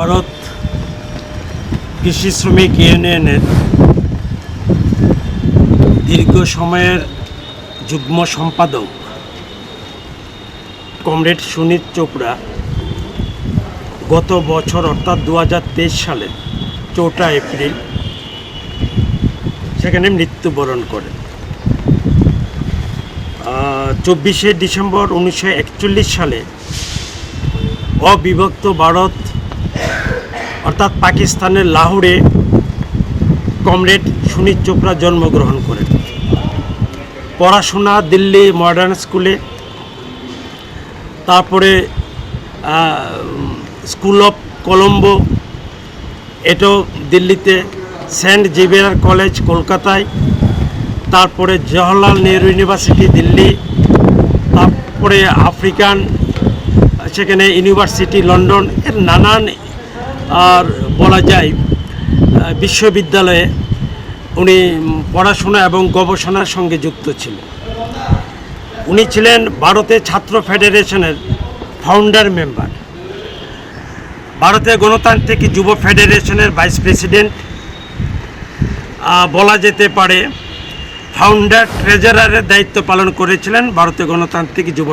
ভারত কৃষি শ্রমিক ইউনিয়নের দীর্ঘ সময়ের যুগ্ম সম্পাদক কমরেড সুনীত চোপড়া গত বছর অর্থাৎ 2023 সালে 4 এপ্রিল সেখানে মৃত্যুবরণ করেন। 24 ডিসেম্বর 1941 সালে অবিভক্ত ভারত অর্থাৎ পাকিস্তানের লাহোরে কমরেড সুনীত চোপড়া জন্মগ্রহণ করেন। পড়াশোনা দিল্লি মডার্ন স্কুলে, তারপরে স্কুল অফ কলম্বো এটাও দিল্লিতে, সেন্ট জেভিয়ার কলেজ কলকাতায়, তারপরে জওহরলাল নেহরু ইউনিভার্সিটি দিল্লি, তারপরে আফ্রিকান সেখানে ইউনিভার্সিটি লন্ডন, এর নানান আর বলা যায় বিশ্ববিদ্যালয়ে উনি পড়াশোনা এবং গবেষণার সঙ্গে যুক্ত ছিলেন। উনি ছিলেন ভারতের ছাত্র ফেডারেশনের ফাউন্ডার মেম্বার, ভারতের গণতান্ত্রিক যুব ফেডারেশনের ভাইস প্রেসিডেন্ট, বলা যেতে পারে ফাউন্ডার ট্রেজারারের দায়িত্ব পালন করেছিলেন ভারতের গণতান্ত্রিক যুব।